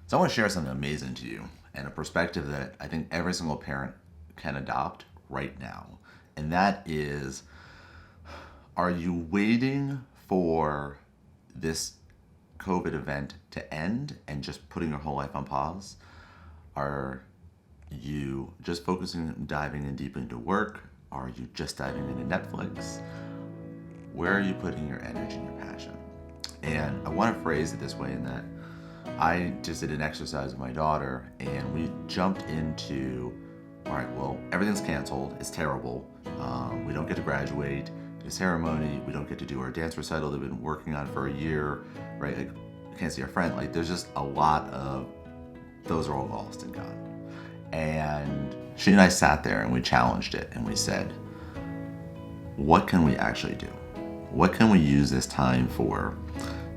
So I want to share something amazing to you and a perspective that I think every single parent can adopt right now. And that is, are you waiting for this COVID event to end and just putting your whole life on pause? Are you just focusing, diving in deep into work? Are you just diving into Netflix? Where are you putting your energy and your passion? And I want to phrase it this way in that I just did an exercise with my daughter and we jumped into, all right, well, everything's canceled. It's terrible. We don't get to graduate the ceremony. We don't get to do our dance recital that we've been working on for a year, right? Like, we can't see our friend. Like, there's just a lot of, those are all lost and gone. And she and I sat there and we challenged it and we said, what can we actually do? What can we use this time for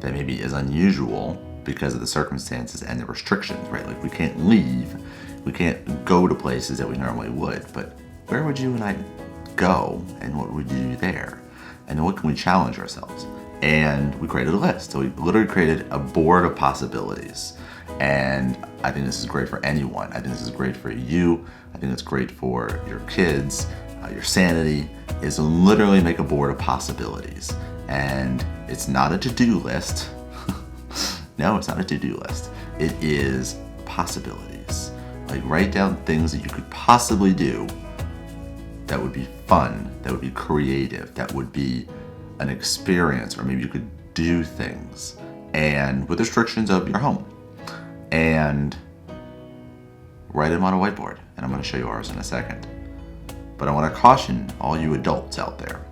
that maybe is unusual because of the circumstances and the restrictions, right? Like, we can't leave, we can't go to places that we normally would, but where would you and I go and what would you do there? And then what can we challenge ourselves? And we created a list. So we literally created a board of possibilities. And I think this is great for anyone. I think this is great for you. I think it's great for your kids, your sanity, is to literally make a board of possibilities. And it's not a to-do list. No, it's not a to-do list. It is possibilities. Like, write down things that you could possibly do that would be fun, that would be creative, that would be an experience, or maybe you could do things and with restrictions of your home. And write them on a whiteboard. And I'm going to show you ours in a second. But I want to caution all you adults out there.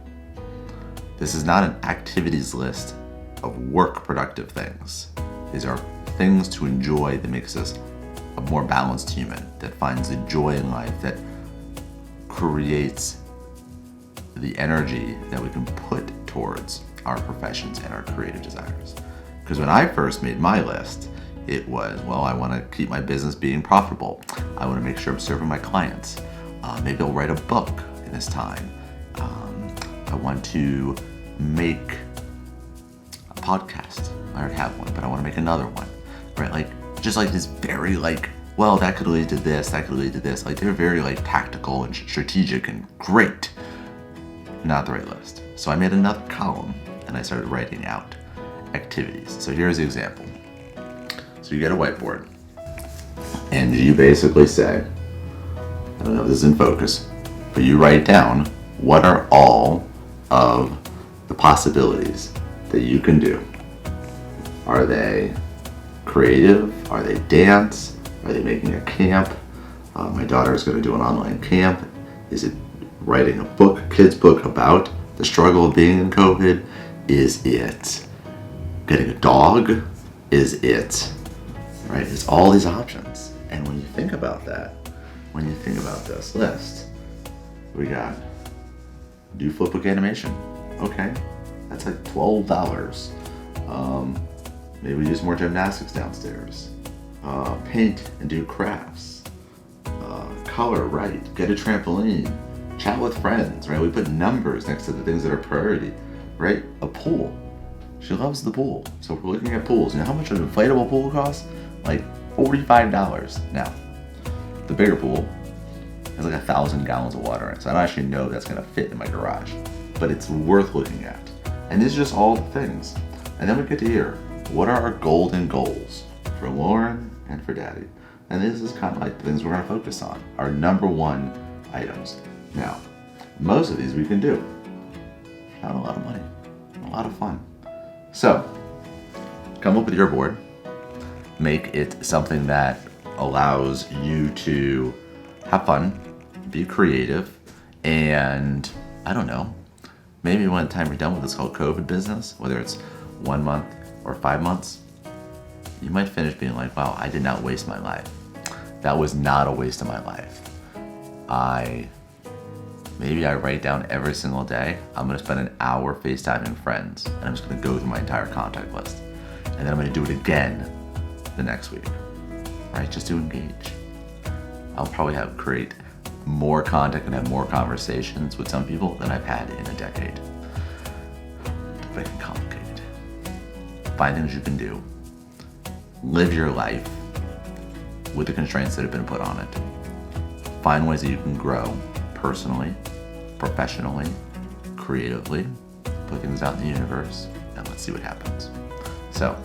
This is not an activities list of work productive things. These are things to enjoy that makes us a more balanced human, that finds the joy in life, that creates the energy that we can put towards our professions and our creative desires. Because when I first made my list, it was, well, I want to keep my business being profitable. I want to make sure I'm serving my clients. Maybe I'll write a book in this time. I want to make a podcast. I already have one, but I want to make another one, right? Like, just like this very like, well, that could lead to this, that could lead to this. Like, they're very like tactical and strategic and great. Not the right list. So I made another column and I started writing out activities. So here's the example. So you get a whiteboard and you basically say, I don't know if this is in focus, but you write down what are all of the possibilities that you can do. Are they creative? Are they dance? Are they making a camp? My daughter is going to do an online camp. Is it writing a book, a kid's book about the struggle of being in COVID? Is it getting a dog? Is it, right? It's all these options. And when you think about that, when you think about this list, we got do flipbook animation. Okay, that's like $12. Maybe we do some more gymnastics downstairs. Paint and do crafts. Color, right? Get a trampoline. Chat with friends, right? We put numbers next to the things that are priority, right? A pool. She loves the pool. So we're looking at pools. You know how much an inflatable pool costs? Like $45. Now, the bigger pool has like 1,000 gallons of water in it. So I don't actually know that's gonna fit in my garage, but it's worth looking at. And these are just all the things. And then we get to here. What are our golden goals for Lauren and for Daddy? And this is kind of like the things we're gonna focus on. Our number one items. Now, most of these we can do. Not a lot of money, a lot of fun. So, come up with your board. Make it something that allows you to have fun, be creative, and I don't know, maybe when the time you're done with this whole COVID business, whether it's 1 month or 5 months, you might finish being like, wow, I did not waste my life. That was not a waste of my life. Maybe I write down every single day, I'm gonna spend an hour FaceTiming friends, and I'm just gonna go through my entire contact list. And then I'm gonna do it again the next week, right? Just to engage. I'll probably create more content and have more conversations with some people than I've had in a decade. Don't make it complicated. Find things you can do. Live your life with the constraints that have been put on it. Find ways that you can grow personally, professionally, creatively, put things out in the universe, and let's see what happens. So,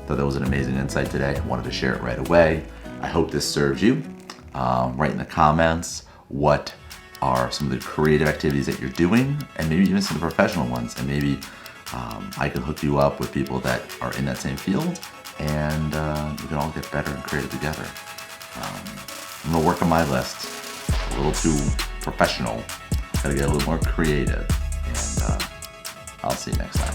thought that was an amazing insight today. Wanted to share it right away. I hope this serves you. Write in the comments what are some of the creative activities that you're doing, and maybe even some of the professional ones, and maybe I can hook you up with people that are in that same field, and we can all get better and creative together. I'm gonna work on my list. A little too professional. Gotta get a little more creative, and I'll see you next time.